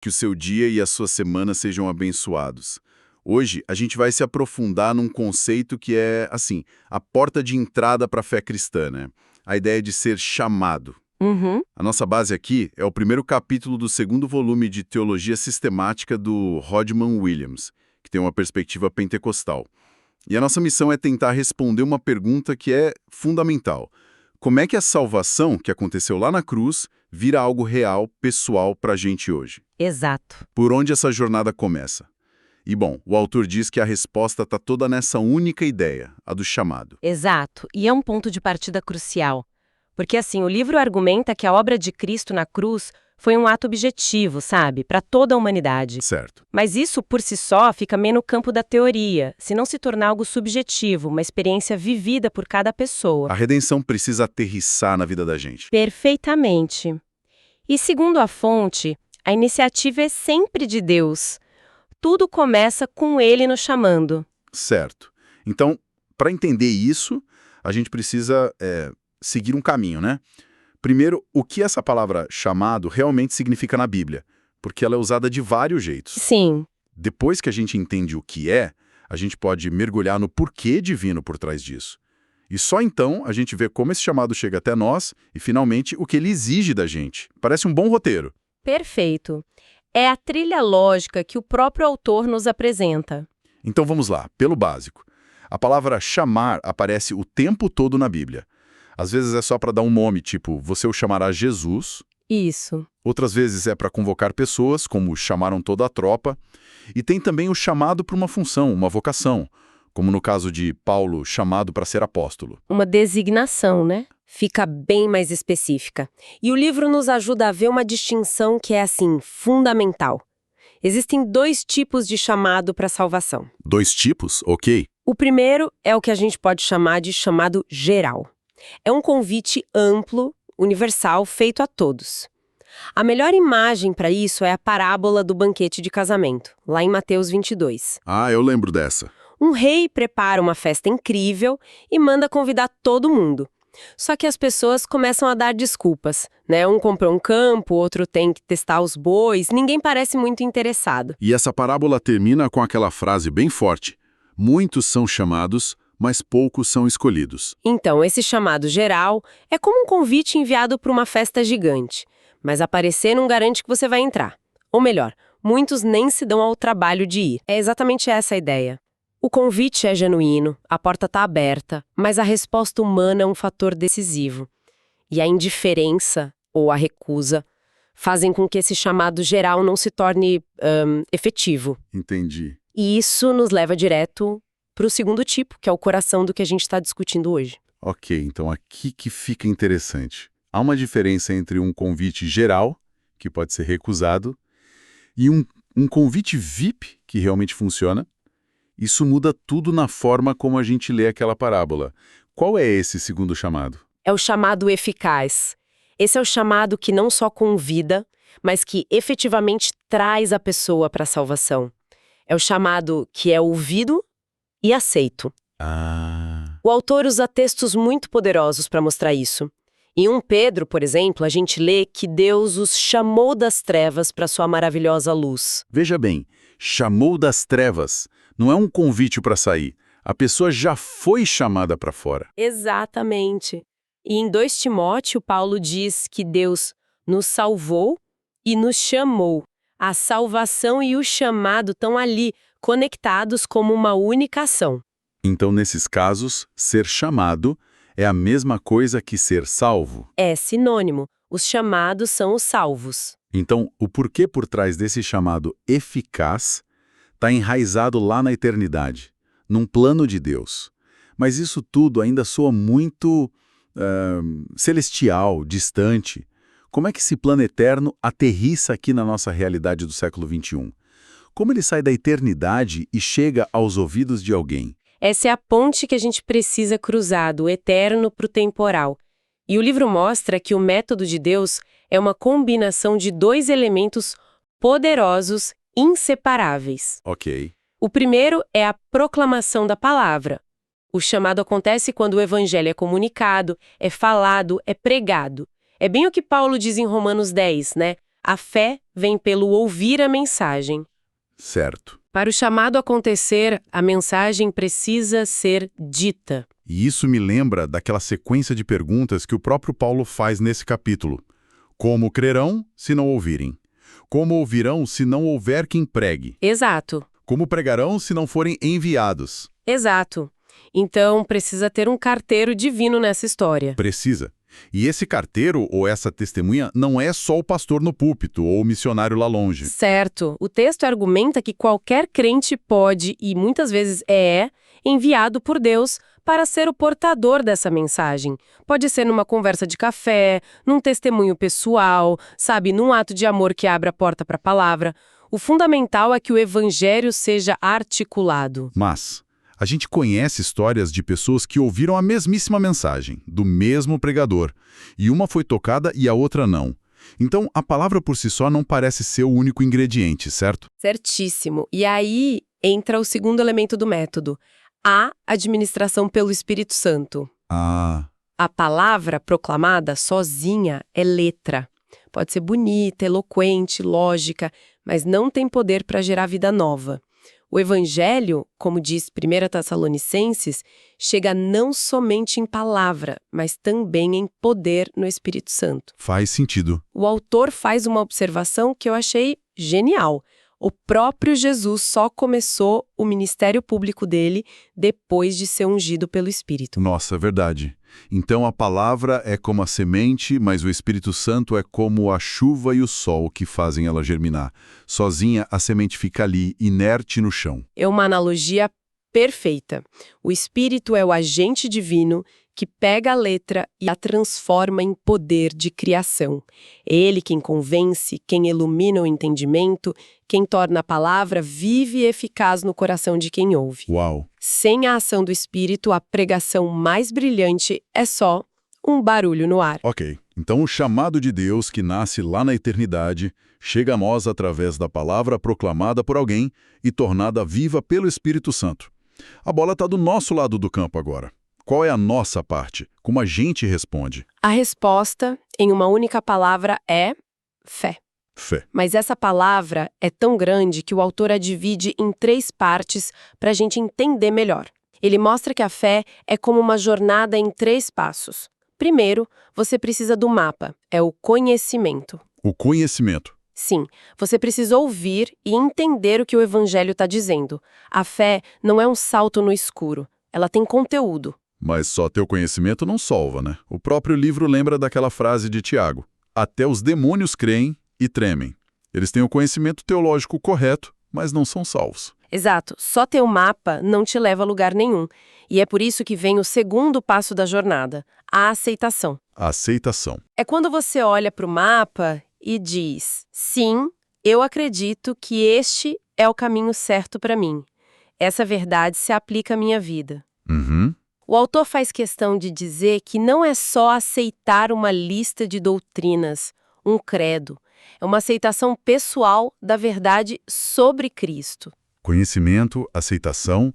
Que o seu dia e a sua semana sejam abençoados. Hoje, a gente vai se aprofundar num conceito que é, assim, a porta de entrada para a fé cristã, né? A ideia de ser chamado. Uhum. A nossa base aqui é o primeiro capítulo do segundo volume de Teologia Sistemática do Hodgman Williams, que tem uma perspectiva pentecostal. E a nossa missão é tentar responder uma pergunta que é fundamental. Como é que a salvação, que aconteceu lá na cruz, vira algo real, pessoal para a gente hoje? Exato. Por onde essa jornada começa? E, bom, o autor diz que a resposta está toda nessa única ideia, a do chamado. Exato. E é um ponto de partida crucial. Porque, assim, o livro argumenta que a obra de Cristo na cruz foi um ato objetivo, sabe? Para toda a humanidade. Certo. Mas isso, por si só, fica meio no campo da teoria, se não se tornar algo subjetivo, uma experiência vivida por cada pessoa. A redenção precisa aterrissar na vida da gente. Perfeitamente. E segundo a fonte, a iniciativa é sempre de Deus. Tudo começa com Ele nos chamando. Certo. Então, para entender isso, a gente precisa seguir um caminho, né? Primeiro, o que essa palavra chamado realmente significa na Bíblia, porque ela é usada de vários jeitos. Sim. Depois que a gente entende o que é, a gente pode mergulhar no porquê divino por trás disso. E só então a gente vê como esse chamado chega até nós e, finalmente, o que ele exige da gente. Parece um bom roteiro. Perfeito. É a trilha lógica que o próprio autor nos apresenta. Então vamos lá, pelo básico. A palavra chamar aparece o tempo todo na Bíblia. Às vezes é só para dar um nome, tipo, você o chamará Jesus. Isso. Outras vezes é para convocar pessoas, como chamaram toda a tropa. E tem também o chamado para uma função, uma vocação, como no caso de Paulo, chamado para ser apóstolo. Uma designação, né? Fica bem mais específica. E o livro nos ajuda a ver uma distinção que é, assim, fundamental. Existem dois tipos de chamado para salvação. Dois tipos? Ok. O primeiro é o que a gente pode chamar de chamado geral. É um convite amplo, universal, feito a todos. A melhor imagem para isso é a parábola do banquete de casamento, lá em Mateus 22. Ah, eu lembro dessa. Um rei prepara uma festa incrível e manda convidar todo mundo. Só que as pessoas começam a dar desculpas, né? Um comprou um campo, outro tem que testar os bois, ninguém parece muito interessado. E essa parábola termina com aquela frase bem forte. Muitos são chamados, mas poucos são escolhidos. Então, esse chamado geral é como um convite enviado para uma festa gigante. Mas aparecer não garante que você vai entrar. Ou melhor, muitos nem se dão ao trabalho de ir. É exatamente essa a ideia. O convite é genuíno, a porta está aberta, mas a resposta humana é um fator decisivo. E a indiferença, ou a recusa, fazem com que esse chamado geral não se torne efetivo. Entendi. E isso nos leva direto para o segundo tipo, que é o coração do que a gente está discutindo hoje. Ok, então aqui que fica interessante. Há uma diferença entre um convite geral, que pode ser recusado, e um convite VIP, que realmente funciona. Isso muda tudo na forma como a gente lê aquela parábola. Qual é esse segundo chamado? É o chamado eficaz. Esse é o chamado que não só convida, mas que efetivamente traz a pessoa para a salvação. É o chamado que é ouvido e aceito. Ah. O autor usa textos muito poderosos para mostrar isso. Em 1 Pedro, por exemplo, a gente lê que Deus os chamou das trevas para sua maravilhosa luz. Veja bem, chamou das trevas. Não é um convite para sair. A pessoa já foi chamada para fora. Exatamente. E em 2 Timóteo, Paulo diz que Deus nos salvou e nos chamou. A salvação e o chamado estão ali, conectados como uma única ação. Então, nesses casos, ser chamado é a mesma coisa que ser salvo. É sinônimo. Os chamados são os salvos. Então, o porquê por trás desse chamado eficaz está enraizado lá na eternidade, num plano de Deus. Mas isso tudo ainda soa muito celestial, distante. Como é que esse plano eterno aterrissa aqui na nossa realidade do século XXI? Como ele sai da eternidade e chega aos ouvidos de alguém? Essa é a ponte que a gente precisa cruzar, do eterno para o temporal. E o livro mostra que o método de Deus é uma combinação de 2 elementos poderosos, inseparáveis. Ok. O primeiro é a proclamação da palavra. O chamado acontece quando o evangelho é comunicado, é falado, é pregado. É bem o que Paulo diz em Romanos 10, né? A fé vem pelo ouvir a mensagem. Certo. Para o chamado acontecer, a mensagem precisa ser dita. E isso me lembra daquela sequência de perguntas que o próprio Paulo faz nesse capítulo. Como crerão se não ouvirem? Como ouvirão se não houver quem pregue? Exato, Como pregarão se não forem enviados? exato. Então, precisa ter um carteiro divino nessa história. Precisa. E esse carteiro ou essa testemunha não é só o pastor no púlpito ou o missionário lá longe. Certo. O texto argumenta que qualquer crente pode, e muitas vezes é, enviado por Deus para ser o portador dessa mensagem. Pode ser numa conversa de café, num testemunho pessoal, sabe, num ato de amor que abre a porta para a palavra. O fundamental é que o evangelho seja articulado. Mas a gente conhece histórias de pessoas que ouviram a mesmíssima mensagem, do mesmo pregador, e uma foi tocada e a outra não. Então, a palavra por si só não parece ser o único ingrediente, certo? Certíssimo. E aí entra o segundo elemento do método, a administração pelo Espírito Santo. Ah, A palavra proclamada sozinha é letra. Pode ser bonita, eloquente, lógica, mas não tem poder para gerar vida nova. O Evangelho, como diz 1 Tessalonicenses, chega não somente em palavra, mas também em poder no Espírito Santo. faz sentido. O autor faz uma observação que eu achei genial. O próprio Jesus só começou o ministério público dele depois de ser ungido pelo Espírito. Nossa, é verdade. Então a palavra é como a semente, mas o Espírito Santo é como a chuva e o sol que fazem ela germinar. Sozinha, a semente fica ali, inerte no chão. É uma analogia perfeita. O Espírito é o agente divino que pega a letra e a transforma em poder de criação. É ele quem convence, quem ilumina o entendimento, quem torna a palavra viva e eficaz no coração de quem ouve. Uau! Sem a ação do Espírito, a pregação mais brilhante é só um barulho no ar. Ok, então o chamado de Deus que nasce lá na eternidade chega a nós através da palavra proclamada por alguém e tornada viva pelo Espírito Santo. A bola está do nosso lado do campo agora. Qual é a nossa parte? Como a gente responde? A resposta, em uma única palavra, é fé. Fé. Mas essa palavra é tão grande que o autor a divide em 3 partes para a gente entender melhor. Ele mostra que a fé é como uma jornada em 3 passos. Primeiro, você precisa do mapa, é o conhecimento. O conhecimento. Sim, você precisa ouvir e entender o que o Evangelho está dizendo. A fé não é um salto no escuro, ela tem conteúdo. Mas só ter o conhecimento não salva, né? O próprio livro lembra daquela frase de Tiago: até os demônios creem e tremem. Eles têm o conhecimento teológico correto, mas não são salvos. Exato, só ter o mapa não te leva a lugar nenhum. E é por isso que vem o segundo passo da jornada, a aceitação. A aceitação. É quando você olha para o mapa e diz: sim, eu acredito que este é o caminho certo para mim. Essa verdade se aplica à minha vida. Uhum. O autor faz questão de dizer que não é só aceitar uma lista de doutrinas, um credo. É uma aceitação pessoal da verdade sobre Cristo. Conhecimento, aceitação,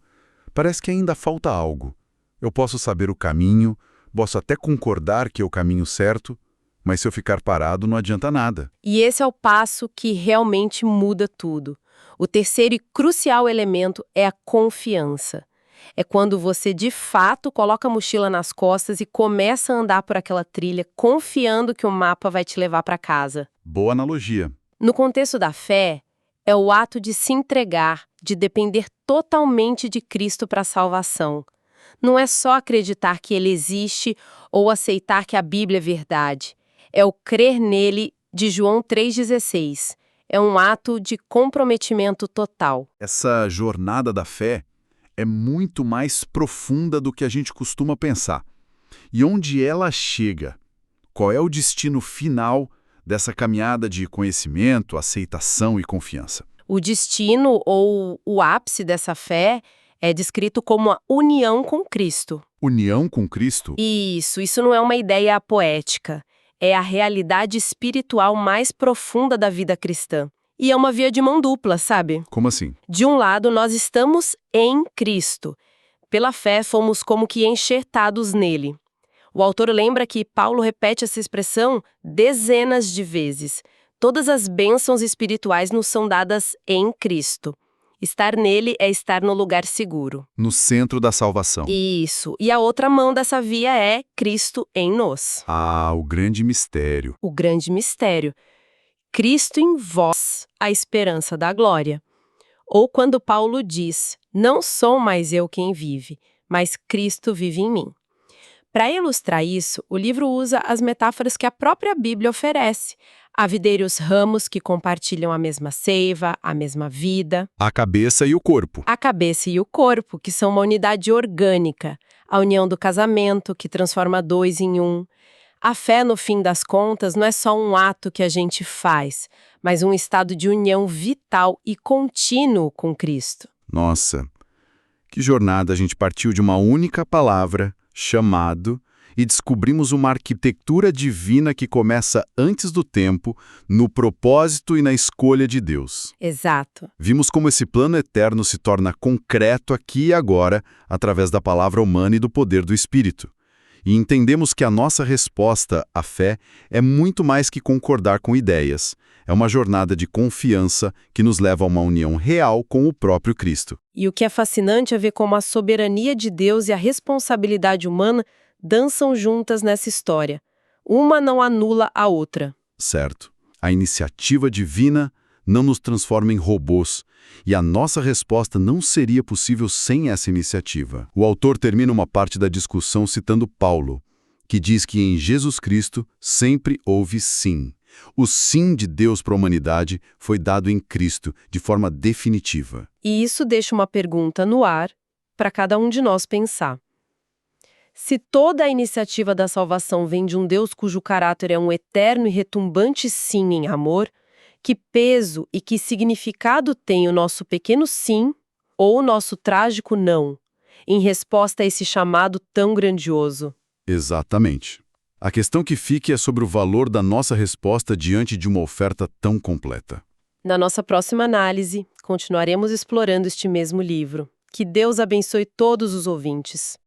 parece que ainda falta algo. Eu posso saber o caminho, posso até concordar que é o caminho certo, mas se eu ficar parado não adianta nada. E esse é o passo que realmente muda tudo. O terceiro e crucial elemento é a confiança. É quando você, de fato, coloca a mochila nas costas e começa a andar por aquela trilha, confiando que o mapa vai te levar para casa. Boa analogia. No contexto da fé, é o ato de se entregar, de depender totalmente de Cristo para a salvação. Não é só acreditar que Ele existe ou aceitar que a Bíblia é verdade. É o crer nele de João 3,16. É um ato de comprometimento total. Essa jornada da fé é muito mais profunda do que a gente costuma pensar. E onde ela chega? Qual é o destino final dessa caminhada de conhecimento, aceitação e confiança? O destino ou o ápice dessa fé é descrito como a união com Cristo. União com Cristo? Isso não é uma ideia poética. É a realidade espiritual mais profunda da vida cristã. E é uma via de mão dupla, sabe? Como assim? De um lado, nós estamos em Cristo. Pela fé, fomos como que enxertados nele. O autor lembra que Paulo repete essa expressão dezenas de vezes. Todas as bênçãos espirituais nos são dadas em Cristo. Estar nele é estar no lugar seguro. No centro da salvação. Isso. E a outra mão dessa via é Cristo em nós. Ah, o grande mistério. O grande mistério. Cristo em vós, a esperança da glória. Ou quando Paulo diz, não sou mais eu quem vive, mas Cristo vive em mim. Para ilustrar isso, o livro usa as metáforas que a própria Bíblia oferece. A videira e os ramos que compartilham a mesma seiva, a mesma vida. A cabeça e o corpo. A cabeça e o corpo, que são uma unidade orgânica. A união do casamento, que transforma dois em um. A fé, no fim das contas, não é só um ato que a gente faz, mas um estado de união vital e contínuo com Cristo. Nossa, que jornada a gente partiu de uma única palavra, chamado, e descobrimos uma arquitetura divina que começa antes do tempo, no propósito e na escolha de Deus. Exato. Vimos como esse plano eterno se torna concreto aqui e agora, através da palavra humana e do poder do Espírito. E entendemos que a nossa resposta à fé é muito mais que concordar com ideias. É uma jornada de confiança que nos leva a uma união real com o próprio Cristo. E o que é fascinante é ver como a soberania de Deus e a responsabilidade humana dançam juntas nessa história. Uma não anula a outra. Certo. A iniciativa divina não nos transforma em robôs, e a nossa resposta não seria possível sem essa iniciativa. O autor termina uma parte da discussão citando Paulo, que diz que em Jesus Cristo sempre houve sim. O sim de Deus para a humanidade foi dado em Cristo, de forma definitiva. E isso deixa uma pergunta no ar para cada um de nós pensar. Se toda a iniciativa da salvação vem de um Deus cujo caráter é um eterno e retumbante sim em amor, que peso e que significado tem o nosso pequeno sim ou o nosso trágico não, em resposta a esse chamado tão grandioso? Exatamente. A questão que fica é sobre o valor da nossa resposta diante de uma oferta tão completa. Na nossa próxima análise, continuaremos explorando este mesmo livro. Que Deus abençoe todos os ouvintes.